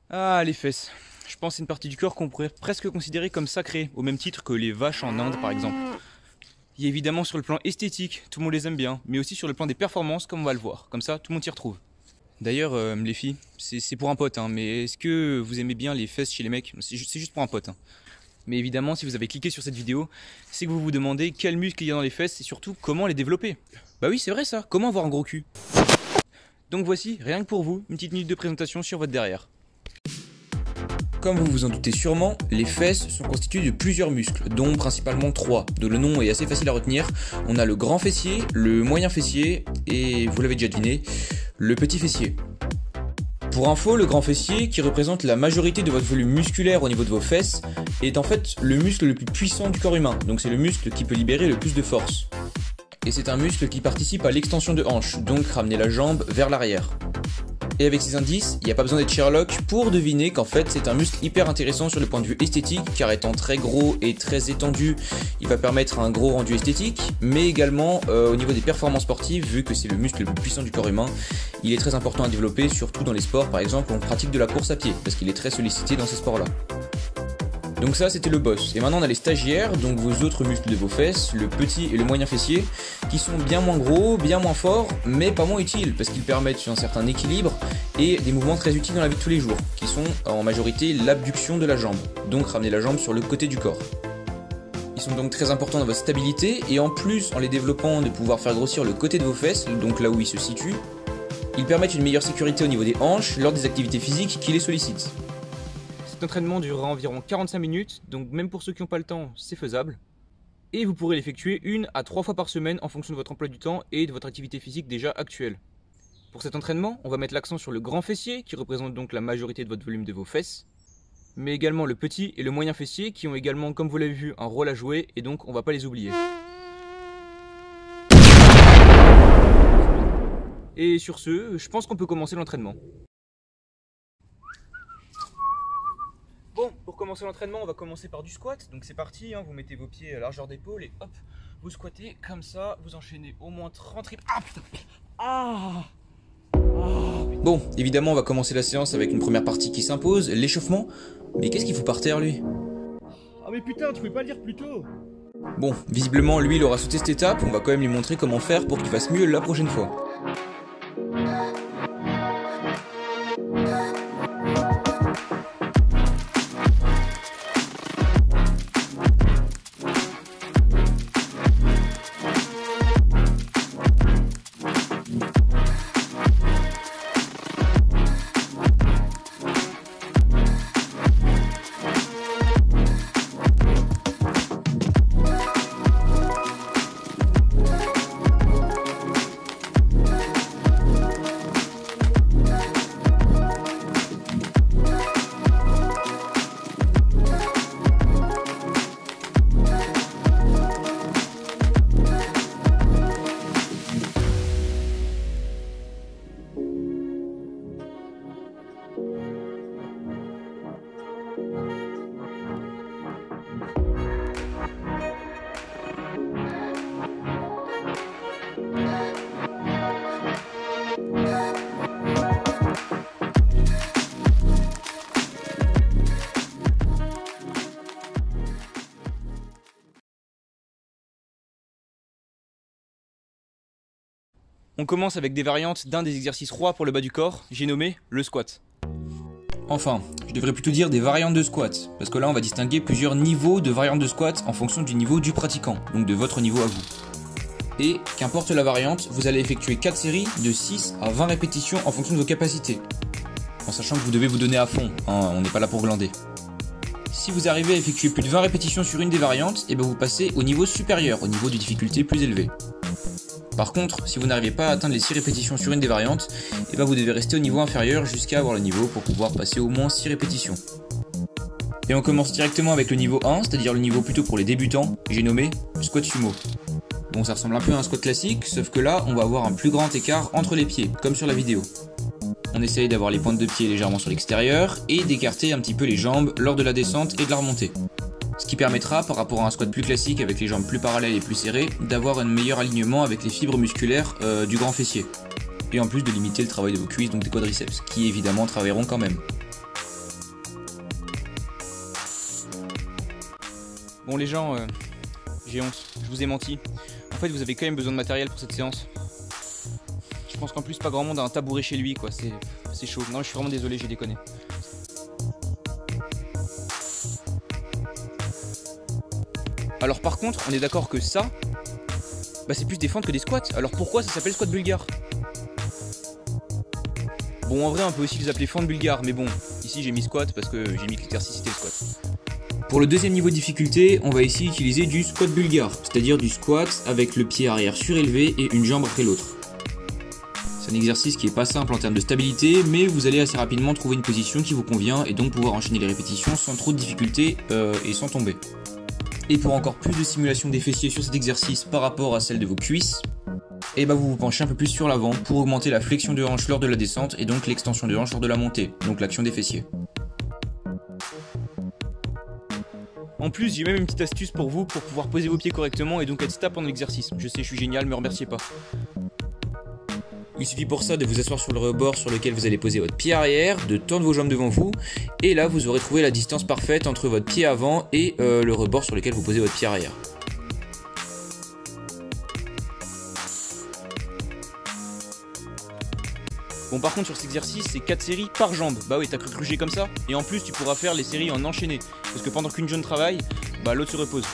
Ah, les fesses. Je pense que c'est une partie du corps qu'on pourrait presque considérer comme sacrée, au même titre que les vaches en Inde par exemple. Il y a évidemment sur le plan esthétique, tout le monde les aime bien, mais aussi sur le plan des performances comme on va le voir, comme ça tout le monde s'y retrouve. D'ailleurs, les filles, c'est pour un pote, hein, mais est-ce que vous aimez bien les fesses chez les mecs? C'est juste pour un pote. Hein. Mais évidemment, si vous avez cliqué sur cette vidéo, c'est que vous vous demandez quels muscles il y a dans les fesses et surtout comment les développer. Bah oui, c'est vrai ça, comment avoir un gros cul? Donc voici, rien que pour vous, une petite minute de présentation sur votre derrière. Comme vous vous en doutez sûrement, les fesses sont constituées de plusieurs muscles, dont principalement 3, dont le nom est assez facile à retenir. On a le grand fessier, le moyen fessier et, vous l'avez déjà deviné, le petit fessier. Pour info, le grand fessier, qui représente la majorité de votre volume musculaire au niveau de vos fesses, est en fait le muscle le plus puissant du corps humain, donc c'est le muscle qui peut libérer le plus de force. Et c'est un muscle qui participe à l'extension de hanche, donc ramener la jambe vers l'arrière. Et avec ces indices, il n'y a pas besoin d'être Sherlock pour deviner qu'en fait c'est un muscle hyper intéressant sur le point de vue esthétique, car étant très gros et très étendu, il va permettre un gros rendu esthétique, mais également au niveau des performances sportives, vu que c'est le muscle le plus puissant du corps humain, il est très important à développer, surtout dans les sports par exemple où on pratique de la course à pied, parce qu'il est très sollicité dans ces sports-là. Donc ça c'était le boss, et maintenant on a les stagiaires, donc vos autres muscles de vos fesses, le petit et le moyen fessier, qui sont bien moins gros, bien moins forts, mais pas moins utiles, parce qu'ils permettent un certain équilibre et des mouvements très utiles dans la vie de tous les jours, qui sont en majorité l'abduction de la jambe, donc ramener la jambe sur le côté du corps. Ils sont donc très importants dans votre stabilité, et en plus en les développant de pouvoir faire grossir le côté de vos fesses, donc là où ils se situent, ils permettent une meilleure sécurité au niveau des hanches lors des activités physiques qui les sollicitent. Cet entraînement durera environ 45 minutes, donc même pour ceux qui n'ont pas le temps, c'est faisable. Et vous pourrez l'effectuer 1 à 3 fois par semaine en fonction de votre emploi du temps et de votre activité physique déjà actuelle. Pour cet entraînement, on va mettre l'accent sur le grand fessier, qui représente donc la majorité de votre volume de vos fesses, mais également le petit et le moyen fessier, qui ont également, comme vous l'avez vu, un rôle à jouer, et donc on va pas les oublier. Et sur ce, je pense qu'on peut commencer l'entraînement. Bon, pour commencer l'entraînement, on va commencer par du squat. Donc c'est parti, hein, vous mettez vos pieds à largeur d'épaule et hop, vous squattez comme ça, vous enchaînez au moins 30 reps. Ah putain. Ah. Bon, évidemment, on va commencer la séance avec une première partie qui s'impose, l'échauffement. Mais qu'est-ce qu'il fout par terre, lui? Ah mais putain, tu peux pas le dire plus tôt. Bon, visiblement, lui, il aura sauté cette étape. On va quand même lui montrer comment faire pour qu'il fasse mieux la prochaine fois. On commence avec des variantes d'un des exercices rois pour le bas du corps, j'ai nommé le squat. Enfin, je devrais plutôt dire des variantes de squat, parce que là on va distinguer plusieurs niveaux de variantes de squat en fonction du niveau du pratiquant, donc de votre niveau à vous. Et, qu'importe la variante, vous allez effectuer 4 séries de 6 à 20 répétitions en fonction de vos capacités. En sachant que vous devez vous donner à fond, hein, on n'est pas là pour glander. Si vous arrivez à effectuer plus de 20 répétitions sur une des variantes, et bien vous passez au niveau supérieur, au niveau de difficulté plus élevé. Par contre, si vous n'arrivez pas à atteindre les 6 répétitions sur une des variantes, et ben vous devez rester au niveau inférieur jusqu'à avoir le niveau pour pouvoir passer au moins 6 répétitions. Et on commence directement avec le niveau 1, c'est-à-dire le niveau plutôt pour les débutants, j'ai nommé squat sumo. Bon, ça ressemble un peu à un squat classique, sauf que là, on va avoir un plus grand écart entre les pieds, comme sur la vidéo. On essaye d'avoir les pointes de pied légèrement sur l'extérieur, et d'écarter un petit peu les jambes lors de la descente et de la remontée. Ce qui permettra, par rapport à un squat plus classique avec les jambes plus parallèles et plus serrées, d'avoir un meilleur alignement avec les fibres musculaires du grand fessier. Et en plus de limiter le travail de vos cuisses, donc des quadriceps, qui évidemment travailleront quand même. Bon les gens, j'ai honte, je vous ai menti. En fait vous avez quand même besoin de matériel pour cette séance. Je pense qu'en plus pas grand monde a un tabouret chez lui quoi, c'est chaud. Non je suis vraiment désolé, j'ai déconné. Alors par contre, on est d'accord que ça, bah c'est plus des fentes que des squats. Alors pourquoi ça s'appelle squat bulgare? Bon en vrai on peut aussi les appeler fentes bulgares, mais bon, ici j'ai mis squat parce que j'ai mis que l'exercice c'était le squat. Pour le deuxième niveau de difficulté, on va ici utiliser du squat bulgare, c'est-à-dire du squat avec le pied arrière surélevé et une jambe après l'autre. C'est un exercice qui est pas simple en termes de stabilité, mais vous allez assez rapidement trouver une position qui vous convient et donc pouvoir enchaîner les répétitions sans trop de difficultés et sans tomber. Et pour encore plus de simulation des fessiers sur cet exercice par rapport à celle de vos cuisses, et bah vous vous penchez un peu plus sur l'avant pour augmenter la flexion de hanche lors de la descente et donc l'extension de hanche lors de la montée, donc l'action des fessiers. En plus, j'ai même une petite astuce pour vous pour pouvoir poser vos pieds correctement et donc être stable pendant l'exercice. Je sais, je suis génial, me remerciez pas. Il suffit pour ça de vous asseoir sur le rebord sur lequel vous allez poser votre pied arrière, de tendre vos jambes devant vous, et là vous aurez trouvé la distance parfaite entre votre pied avant et le rebord sur lequel vous posez votre pied arrière. Bon par contre sur cet exercice c'est 4 séries par jambe. Bah oui t'as cru que j'ai comme ça. Et en plus tu pourras faire les séries en enchaîné. Parce que pendant qu'une jambe travaille, bah l'autre se repose.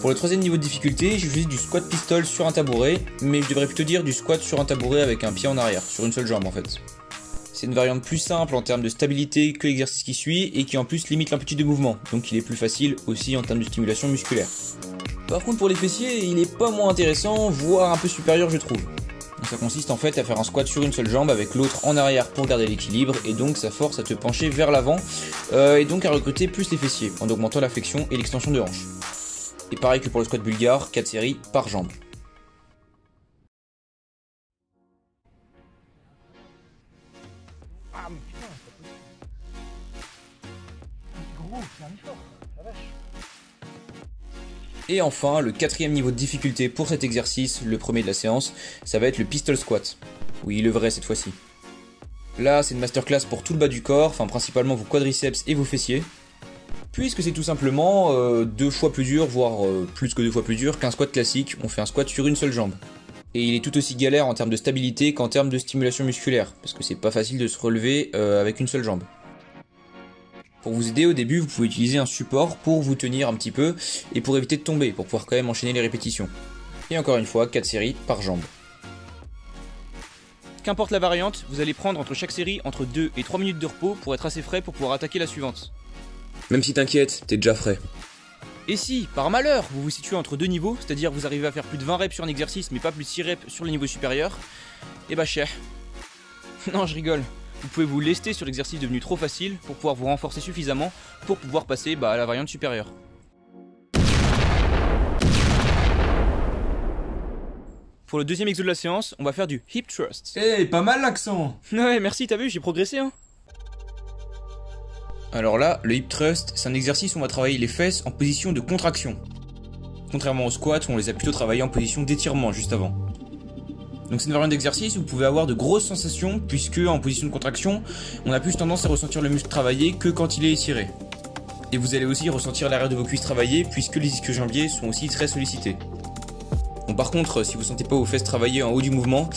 Pour le troisième niveau de difficulté, j'utilise du squat pistol sur un tabouret, mais je devrais plutôt dire du squat sur un tabouret avec un pied en arrière, sur une seule jambe en fait. C'est une variante plus simple en termes de stabilité que l'exercice qui suit et qui en plus limite l'amplitude de mouvement, donc il est plus facile aussi en termes de stimulation musculaire. Par contre pour les fessiers, il est pas moins intéressant, voire un peu supérieur je trouve. Donc ça consiste en fait à faire un squat sur une seule jambe avec l'autre en arrière pour garder l'équilibre et donc ça force à te pencher vers l'avant et donc à recruter plus les fessiers en augmentant la flexion et l'extension de hanche. Et pareil que pour le squat bulgare, 4 séries par jambe. Ah mais putain, c'est gros, c'est un effort, la vache. Et enfin, le quatrième niveau de difficulté pour cet exercice, le premier de la séance, ça va être le pistol squat. Oui, le vrai cette fois-ci. Là, c'est une masterclass pour tout le bas du corps, enfin principalement vos quadriceps et vos fessiers. Puisque c'est tout simplement 2 fois plus dur, voire plus que 2 fois plus dur qu'un squat classique, on fait un squat sur une seule jambe. Et il est tout aussi galère en termes de stabilité qu'en termes de stimulation musculaire, parce que c'est pas facile de se relever avec une seule jambe. Pour vous aider au début, vous pouvez utiliser un support pour vous tenir un petit peu et pour éviter de tomber, pour pouvoir quand même enchaîner les répétitions. Et encore une fois, 4 séries par jambe. Qu'importe la variante, vous allez prendre entre chaque série entre 2 et 3 minutes de repos pour être assez frais pour pouvoir attaquer la suivante. Même si t'inquiètes, t'es déjà frais. Et si, par malheur, vous vous situez entre deux niveaux, c'est-à-dire vous arrivez à faire plus de 20 reps sur un exercice mais pas plus de 6 reps sur le niveau supérieur, et bah cher. Non, je rigole. Vous pouvez vous lester sur l'exercice devenu trop facile pour pouvoir vous renforcer suffisamment pour pouvoir passer à la variante supérieure. Pour le deuxième exo de la séance, on va faire du hip thrust. Eh, pas mal l'accent. Ouais, merci, t'as vu, j'ai progressé hein. Alors là, le hip thrust, c'est un exercice où on va travailler les fesses en position de contraction. Contrairement au squat où on les a plutôt travaillés en position d'étirement juste avant. Donc c'est une variante d'exercice où vous pouvez avoir de grosses sensations puisque en position de contraction, on a plus tendance à ressentir le muscle travailler que quand il est étiré. Et vous allez aussi ressentir l'arrière de vos cuisses travailler puisque les ischio-jambiers sont aussi très sollicités. Bon par contre, si vous sentez pas vos fesses travailler en haut du mouvement,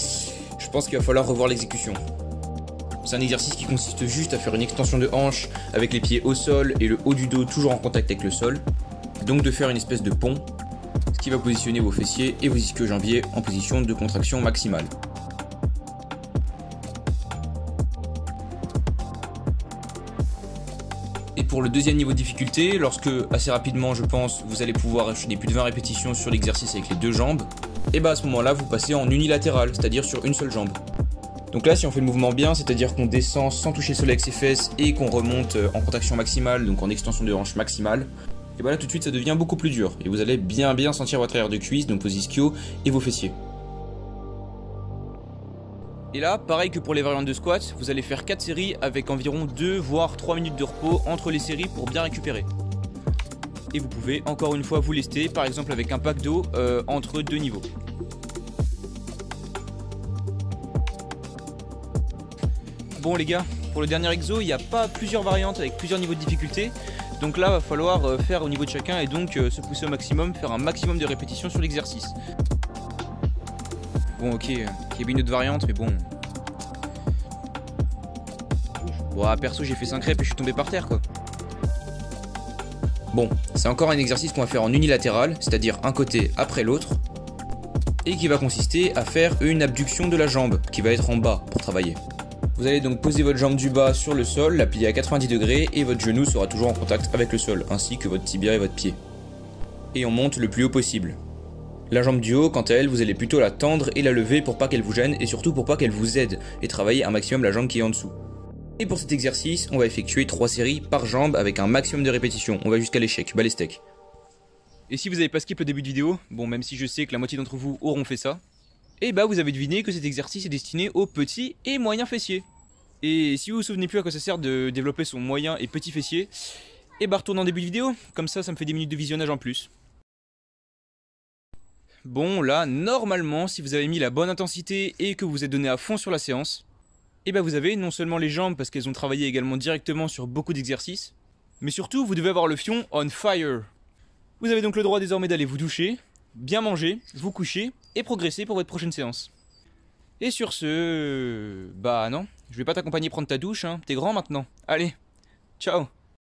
je pense qu'il va falloir revoir l'exécution. C'est un exercice qui consiste juste à faire une extension de hanche avec les pieds au sol et le haut du dos toujours en contact avec le sol. Donc de faire une espèce de pont, ce qui va positionner vos fessiers et vos ischio-jambiers en position de contraction maximale. Et pour le deuxième niveau de difficulté, lorsque assez rapidement je pense vous allez pouvoir enchaîner plus de 20 répétitions sur l'exercice avec les deux jambes, et bah à ce moment-là vous passez en unilatéral, c'est-à-dire sur une seule jambe. Donc là si on fait le mouvement bien, c'est-à-dire qu'on descend sans toucher le sol avec ses fesses et qu'on remonte en contraction maximale, donc en extension de hanche maximale, et bah là tout de suite ça devient beaucoup plus dur et vous allez bien sentir votre arrière de cuisse, donc vos ischios et vos fessiers. Et là, pareil que pour les variantes de squat, vous allez faire 4 séries avec environ 2 voire 3 minutes de repos entre les séries pour bien récupérer. Et vous pouvez encore une fois vous lester, par exemple avec un pack d'eau entre deux niveaux. Bon les gars, Pour le dernier exo, il n'y a pas plusieurs variantes avec plusieurs niveaux de difficulté. Donc là, il va falloir faire au niveau de chacun et donc se pousser au maximum, faire un maximum de répétitions sur l'exercice. Bon, ok, il y avait une autre variante, mais bon. Bon, perso, j'ai fait 5 reps et je suis tombé par terre, quoi. Bon, c'est encore un exercice qu'on va faire en unilatéral, c'est-à-dire un côté après l'autre, et qui va consister à faire une abduction de la jambe, qui va être en bas pour travailler. Vous allez donc poser votre jambe du bas sur le sol, la plier à 90 degrés, et votre genou sera toujours en contact avec le sol, ainsi que votre tibia et votre pied. Et on monte le plus haut possible. La jambe du haut, quant à elle, vous allez plutôt la tendre et la lever pour pas qu'elle vous gêne, et surtout pour pas qu'elle vous aide, et travailler un maximum la jambe qui est en dessous. Et pour cet exercice, on va effectuer 3 séries par jambe avec un maximum de répétitions. On va jusqu'à l'échec, bas les steaks. Et si vous n'avez pas skip le début de vidéo, bon même si je sais que la moitié d'entre vous auront fait ça, et bah vous avez deviné que cet exercice est destiné aux petits et moyens fessiers. Et si vous vous souvenez plus à quoi ça sert de développer son moyen et petit fessier, et bah retournez en début de vidéo, comme ça me fait des minutes de visionnage en plus. Bon là, normalement, si vous avez mis la bonne intensité et que vous vous êtes donné à fond sur la séance, et bah vous avez non seulement les jambes parce qu'elles ont travaillé également directement sur beaucoup d'exercices, mais surtout vous devez avoir le fion on fire. Vous avez donc le droit désormais d'aller vous doucher, bien manger, vous coucher et progresser pour votre prochaine séance. Et sur ce... bah non, je vais pas t'accompagner prendre ta douche, hein, t'es grand maintenant. Allez, ciao.